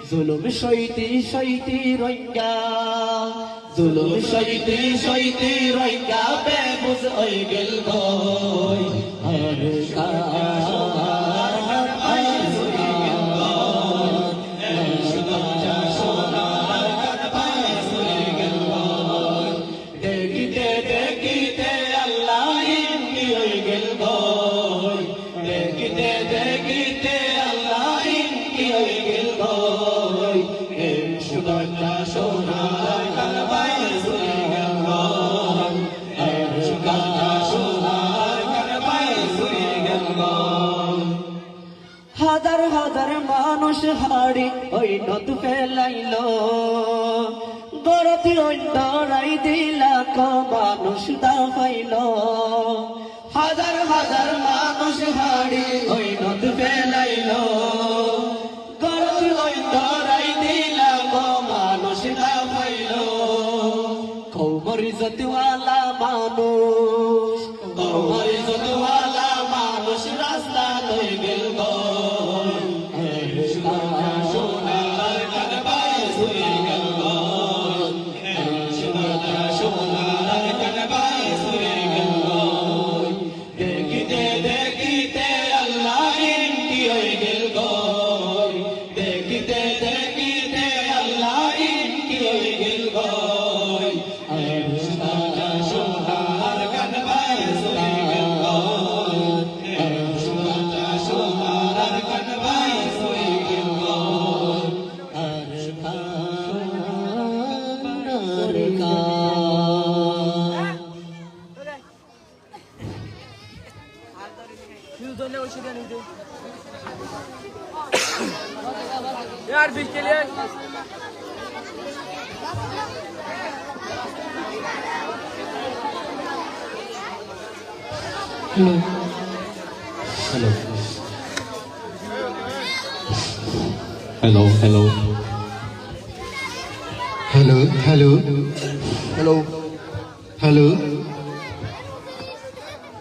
জুলুম সইতে সইতে রইগা জুলুম সইতে সইতে রইগা বেবুজ হই গেল গই আর দেখিতে দেখিতে আল্লাহ ইনকি হই গেল গই দেখিতে দেখিতে আল্লাহ ইনকি হই গেল গই এ সুগন্ধা সোনার কারবাই চলে গেল গই এ সুগন্ধা সোনার কারবাই চলে গেল গই হাজার হাজার মানুষ হাড়ি ওই নদ ফেলাইলো গরতি অন্তরাই দিলা মানুষ দাফাইল হাজার হাজার মানুষ হাড়ি ওই নদ ফেলাইল গরতি অন্তরাই দিলা মানুষ দাফাইল কৌমর ইজ্জতওয়ালা মানুষ কৌমর ইজ্জতওয়ালা মানুষ রাস্তা লই গেল গো সোনার কারবাই চলে গেল গো সোনার কারবাই চলে গেল গো দেখিতে দেখিতে আল্লাহ ইনকি হই গেল গো দেখিতে দেখিতে আল্লাহ ইনকি হই গেল গো সোনার কারবাই চলে গেল গো সোনার কারবাই চলে গেল গো यार बीच के लिए hello hello hello hello hello hello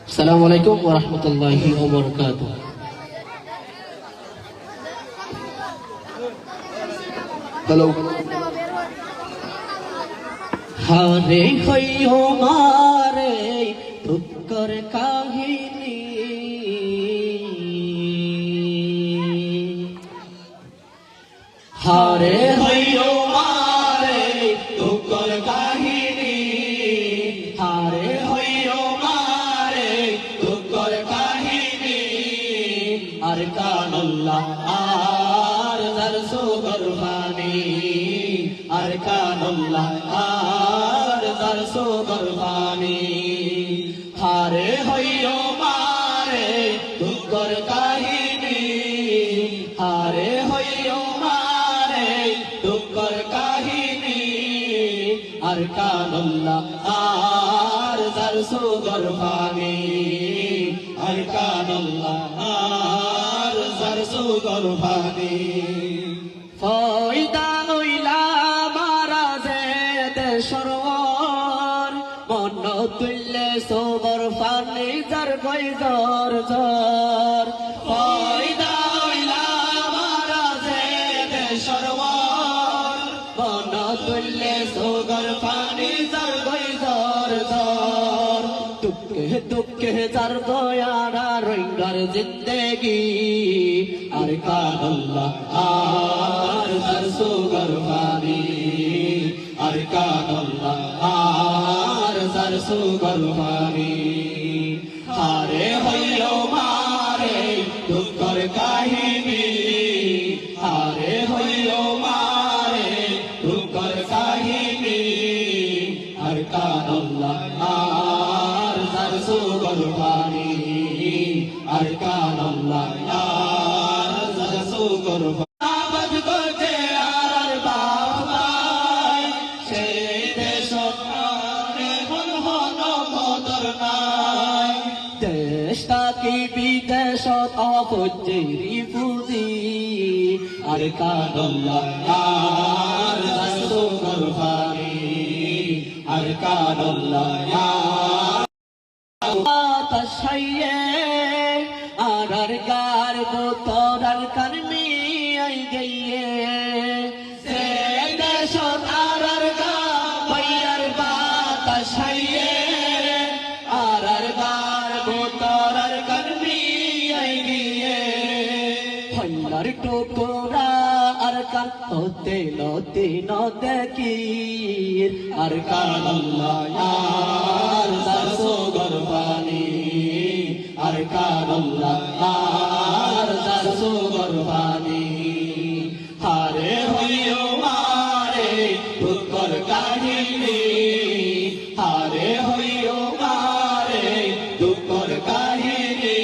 अस्सलामु अलैकुम व रहमतुल्लाहि व बरकातुहू हेलो हारे हइयो मारे दुःखर काहिनी हारे हइयो मारे दुःखर काहिनी हारे हइयो मारे दुःखर काहिनी আর কানুল্লাহ আর দরসো গরবানি আর কানুল্লাহ আর দরসো গরবানি হারে হইও মারে দুঃখর কাহিনী হারে হইও মারে দুঃখর কাহিনী আর কানুল্লাহ আর দরসো গরবানি আর কানুল্লাহ আর দরসো গরবানি ফয়দা লইলা মারাজে দেশরওয়ার মন তুললে সবর ফানি জার গই জর জর ফয়দা লইলা মারাজে দেশরওয়ার মন তুললে সবর ফানি জার গই জর জর দুঃখে দুঃখে জার দয়ারা রইঙ্গার জিন্দেগি আর কানুল্লাহ আর দরসো গরবানি আর কানুল্লাহ আর দরসো গরবানি হারে হইও মারে দুঃখর কাহিনী হারে হইও মারে দুঃখর কাহিনী আর কানুল্লাহ আর দরসো গরবানি আর কানুল্লাহ আর দরসো গরবানি আবাদ করতে আর বাবাই সেই দেশ হন হন মদর নাই দেশটা কি বিদেশত অপজেরি পুঁজি আর কানুল্লাহ আর দরসো গরবানি আর কানুল্লাহ তাশাইয়ে আর গার গো তোরার কারমি আই গইয়ে কাল হতে নদী নদকির আর কান আল্লাহ আর দাসো গরবানি আর কান আল্লাহ আর দাসো গরবানি হারে হইও মারে দুঃখর কাহিনী হারে হইও মারে দুঃখর কাহিনী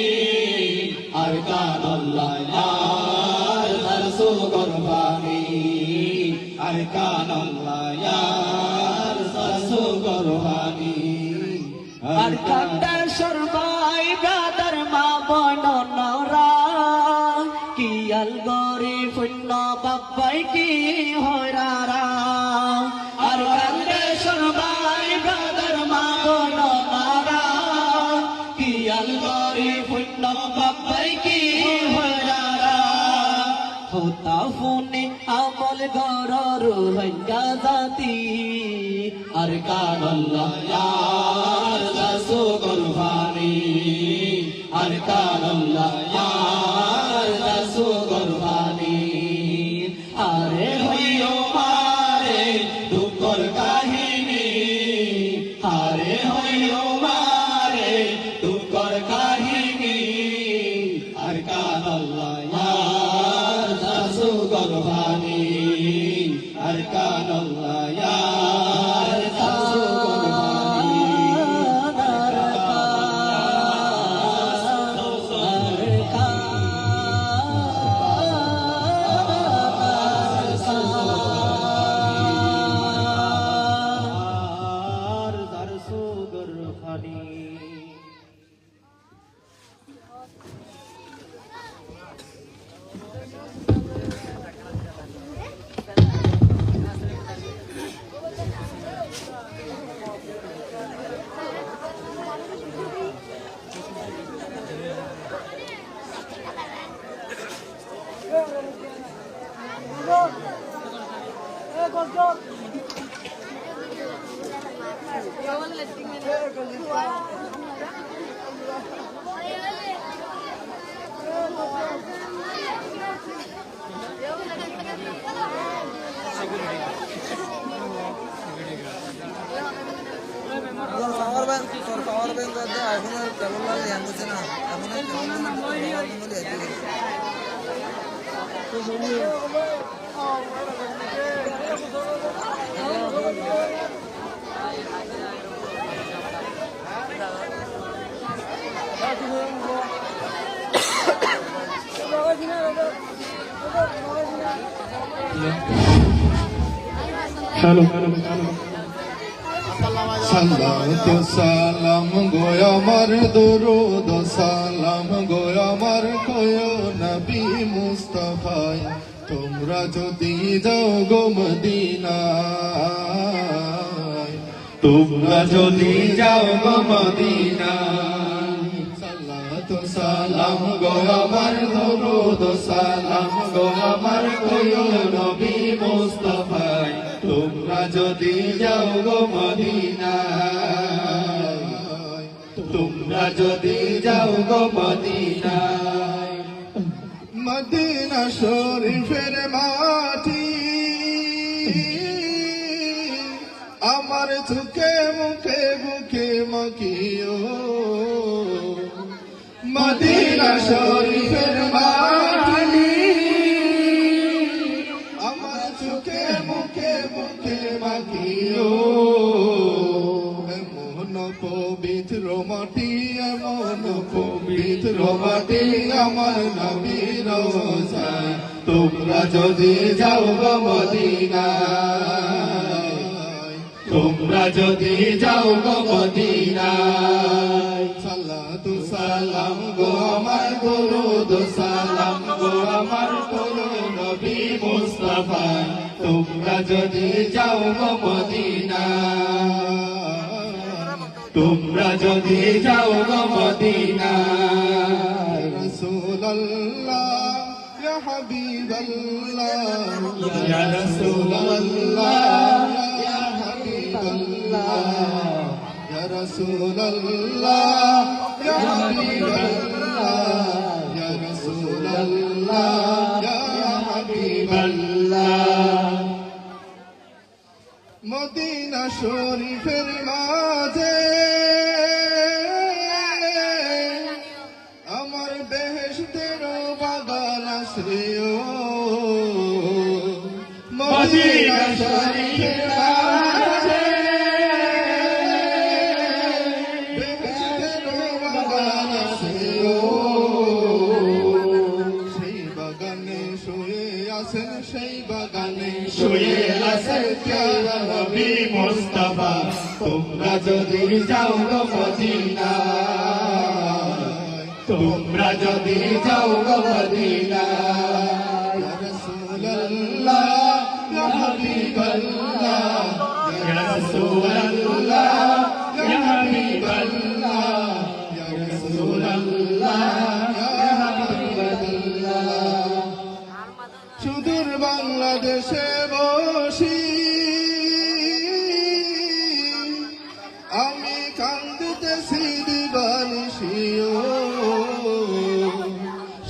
আর কান আল্লাহ আর দাসো গরবানি আর কান আল্লাহ আর দাসো গরবানি আর কান্দে সরবাই ব্রাদার মা বননরা কি আল গরি ফুন্ন বাপ্পাই কি হরারা আর কান্দে সরবাই ব্রাদার মা বননরা কি আল গরি ফুন্ন বাপ্পাই কি হরারা হতা ফুনে আমল গরর হইয়া জাতি আর কান আল্লাহ আর দাসো গরবানি আর কান আল্লাহ আর দাসো গরবানি আরে হইও মারে দুঃখর কাহিনী আরে হইও মারে দুঃখর কাহিনী আর কান আল্লাহ আর দাসো গরবানি আর কান আল্লাহ আর দাসো গরবানি আর দাসো গরবানি পাওয়ার ব্যাংক এখন আর কেবল লাগে হ্যাং হচ্ছে না এখন সালাত সালাম গো আমার দরুদ সালাম গো আমার কয় নবী মুস্তাফায় তোমরা যদি যাও গো মদিনায় তোমরা যদি যাও গো মদিনায় সালাত সালাম গো আমার দরুদ সালাম গো আমার কয় নবী মুস্তাফায় তোমরা যদি যাও গো মদিনায় তোমরা যদি যাও গো মদিনায় মদিনা শরীফের মাটি আমার চোখে মুখে বুকে মাখিও মদিনা শরীফের মাটি আমার চোখে মুখে বুকে মাখিও এমন পবিত্র মাটি এমন পবিত্র মাটি আমার নবীর রোজায় তোমরা যদি যাও গো মদিনায় তোমরা যদি যাও গো মদিনায় সালাতু সালাম গো আমার দরুদ সালাম গো আমার কোন নবী মুস্তাফা তোমরা যদি যাও গো মদিনায় তোমরা যদি যাও গো মদিনায় রাসূলুল্লাহ ইয়া হাবিবাল্লাহ ইয়া রাসূলুল্লাহ ইয়া হাবিবাল্লাহ ইয়া রাসূলুল্লাহ ইয়া হাবিবাল্লাহ ইয়া রাসূলুল্লাহ ইয়া হাবিবাল্লাহ আল্লাহ মদিনা শরীফের মাঝে আমার বেহেশতের বাগান আশ্রয় মদিনা শরীফের মাঝে বেহেশতের বাগান আশ্রয় সেই বাগানে শুয়ে আছেন সেই বাগানে শুয়ে আছেন প্যারা নবী মুস্তাফা তোমরা যদি যাও গো মদিনায় তোমরা যদি যাও গো মদিনায় ইয়া রাসূলুল্লাহ ইয়া হাবিবাল্লাহ ইয়া রাসূলুল্লাহ ইয়া হাবিবাল্লাহ ইয়া রাসূলুল্লাহ ইয়া হাবিবাল্লাহ সুদূর বাংলাদেশে বসি আমি কান্দিতেছি দিবানিশিও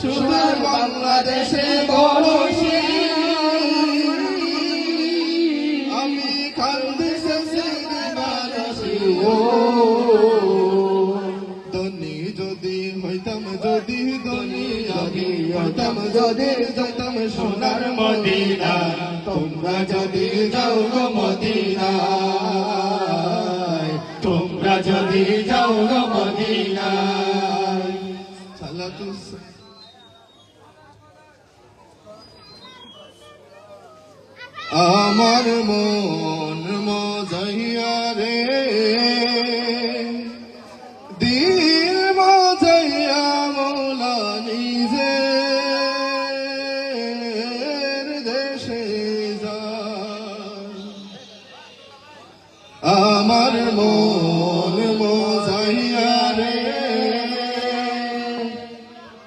সুদূর বাংলাদেশে বসি আমি কান্দিতেছি দিবানিশিও ধনী যদি হইতাম যদি ধনী যদি হইতাম যদি যাইতাম সোনার মদিনা তোমরা যদি যাও গো মদিনায় তোমরা যদি যাও গো মদিনায় সালাতুস আমার মন মজাইয়া রে দিল মজাইয়া মৌলা নিজের দেশে যায় আমার মন মজাইয়া রে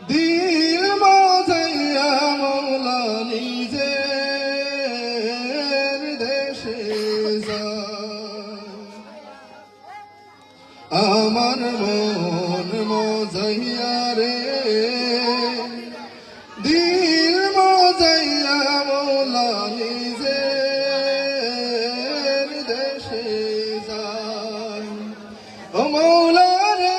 দিল মজাইয়া মৌলা নিজের দেশে যায় আমার মন মজাইয়া রে দিল মজাইয়া মৌলা নিজের দেশে যায় ও মৌলা রে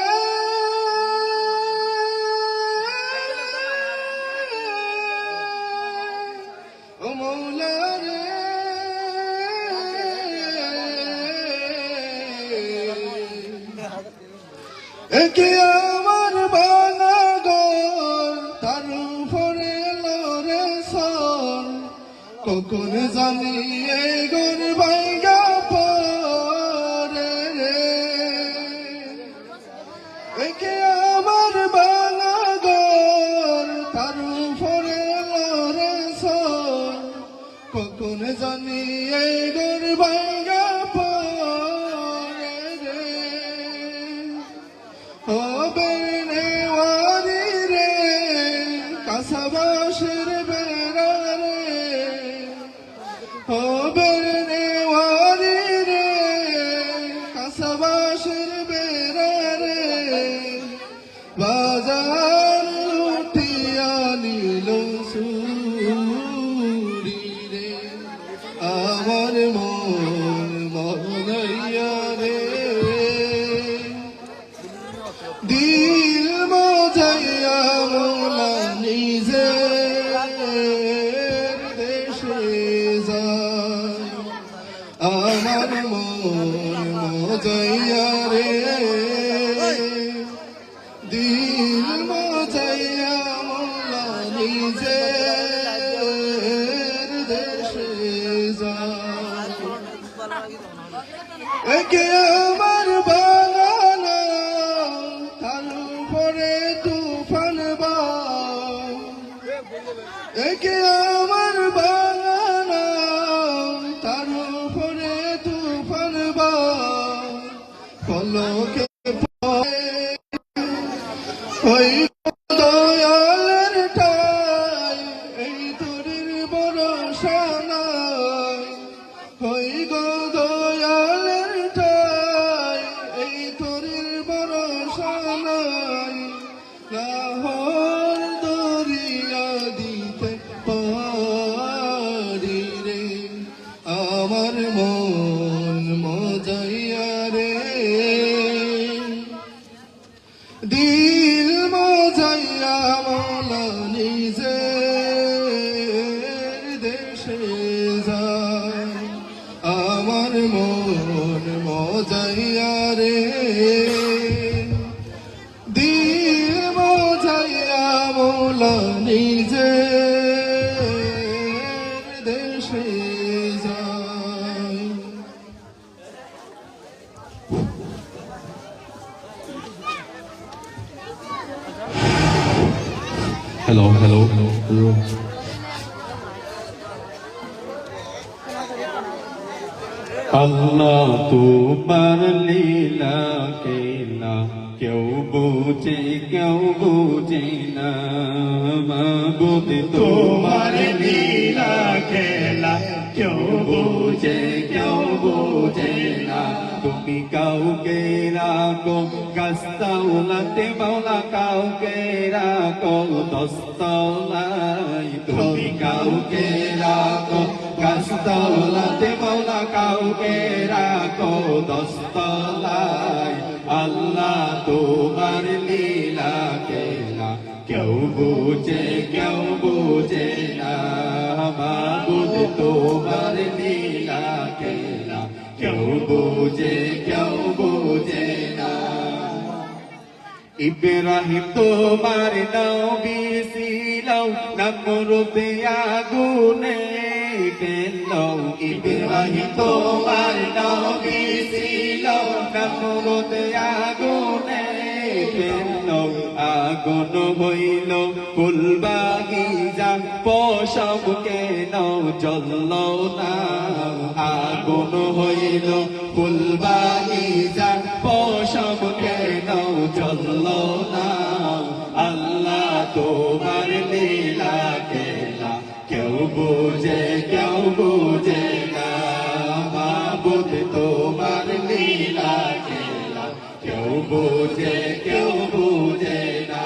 ও মৌলা রে একে আমার বাঙা ঘর তার উপরে লড়ে সর কখন জানি এই ঘর ভাঙ্গা পড়ে রে একে আমার বাঙা ঘর তার উপরে লড়ে সর কখন জানি এই ঘর ভাঙ্গা পড়ে রে হবে নেওয়ারি রে কাসাবাসের বেড়া রে হবে নেওয়ারি রে কাসাবাসের বেড়া রে বাজার লুটিয়া নিল সুরি রে আমার মন মনাইয়া রে দিল মজাইয়া মৌলা নিজের দেশে যায় আমার মন মজাইয়া রে দিল মজাইয়া মৌলা নিজের দেশে যায় একে আমার বাগানা তার উপরে তুফান বাও একে আমার বাগানা তার উপরে তুফান বাও পলকে ওই দয়ালের ঠাই এই তোরের ভরসা নাই ওই গো দয়ালের ঠাই যায় আমার মন মজাইয়া রে দিয়ে মজাইয়া মোলা নিজে দেশে যায় hello hello আল্লাহ তোমার লীলা কেলা কেউ বুঝে না মাবুদ তোমার লীলা খেলা কেউ বুঝে না তুমি কাউকে রাখো গাছতলাতে মাওলা কাউকে রাখো দস্তলায় তুমি কাউকে রাখো গাছতলাতে মাওলা কাউকে রাখো দস্তলায় আল্লাহ তোমার লীলা খেলা কেউ বুঝে না মাবুদ তোমার লীলা খেলা কেউ বুঝে না ইব্রাহিম তোমার নবী ছিল নমরুদ আগুনে পেল ইব্রাহিম তোমার নবী ছিল নমরুদ আগুনে পেল আগুন হইল ফুল বাগিচা পশম কেন জ্বলল না আগুন হইল ফুল বাগিচা পশম কেন জ্বলল না আল্লাহ তোমার লীলা খেলা কেউ বুঝে না মাবুদ তোমার লীলা খেলা কেউ বুঝে না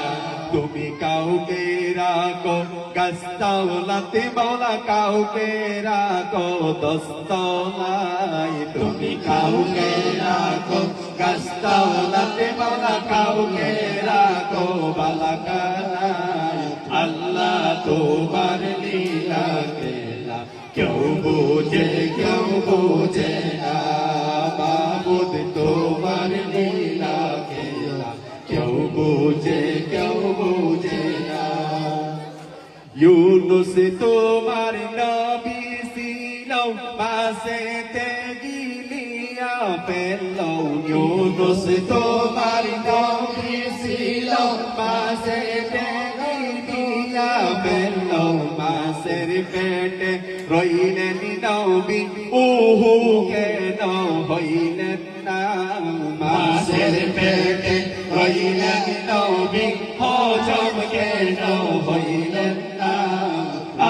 তুমি কাউকে রাখো গাছতলাতে মাওলা কাউকে রাখো দস্তলায় তুমি কাউকে রাখো গাছতলাতে মাওলা কাউকে রাখো বালাকানায় আল্লাহ তোমার লীলা খেলা কেউ বুঝে না মাবুদ তোমার লীলা খেলা কেউ বুঝে না ইউনুস তোমার নবী ছিল পাশেতে গিলিয়া পেল ইউনুস তোমার নবী ছিল পাশেতে গিলিয়া পেল মাছের পেটে রইলেন নবী ওহু কেন হইলেন না মাছের পেটে রইলেন নবী হজম কেন হইলেন না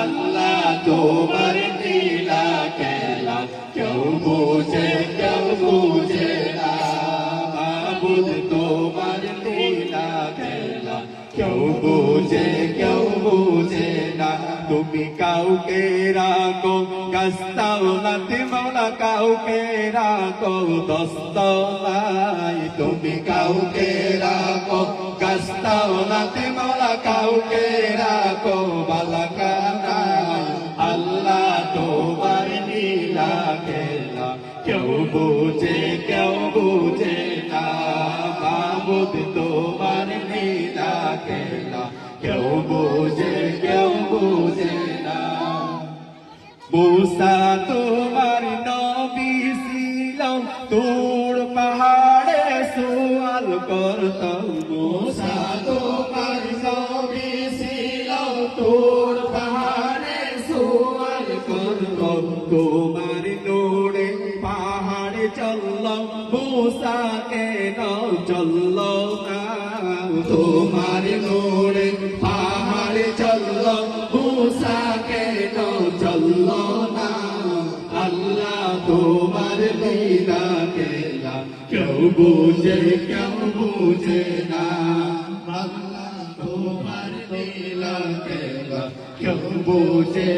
আল্লাহ তোমার লীলা খেলা কেউ বুঝে না মাবুদ তোমার লীলা খেলা কেউ বুঝে না তুমি কাউকে রাখো গাছতলাতে মাওলা কাউকে রাখো দস্তলায় তুমি কাউকে রাখো গাছতলাতে মাওলা কাউকে রাখো বালাকানায় আল্লাহ তোমার লীলা খেলা কেউ বুঝে না মাবুদ তোমার লীলা খেলা কেউ বুঝে না मूसा তোমার নবী ছিল তোর পাহাড়ে সওয়াল করত मूसा তোমার নবী ছিল তোর পাহাড়ে সওয়াল করত তোমার নোড়ে পাহাড়ে চলল मूसा কেন চলল না তোমার নোড়ে পাহাড়ে চলল मूसा কেন চলল না আল্লাহ তোমার লীলা খেলা কেউ বুঝে না আল্লাহ তোমার লীলা খেলা কেউ বুঝে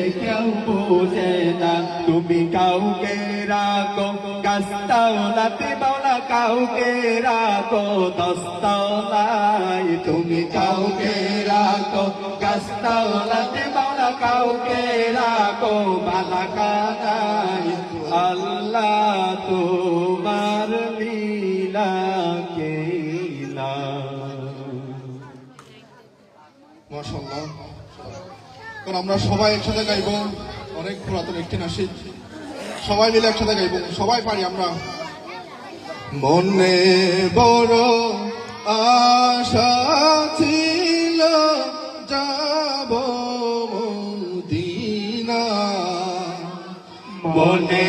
না তুমি তুমি কাউকে রাখো গাছতলাতে মাওলা, কাউকে রাখো দশতলায়। তুমি কাউকে রাখো গাছতলাতে মাওলা, কাউকে রাখো বালাকানায়। আল্লাহ তোমার লীলা কেলা। মাশাআল্লাহ। কারণ আমরা সবাই একসাথে গাইব, অনেক পুরাতন একটি নাসিদ, সবাই মিলে একসাথে গাইব, সবাই পারি আমরা। মনে বড় আশা ছিল যাব মদিনা, মনে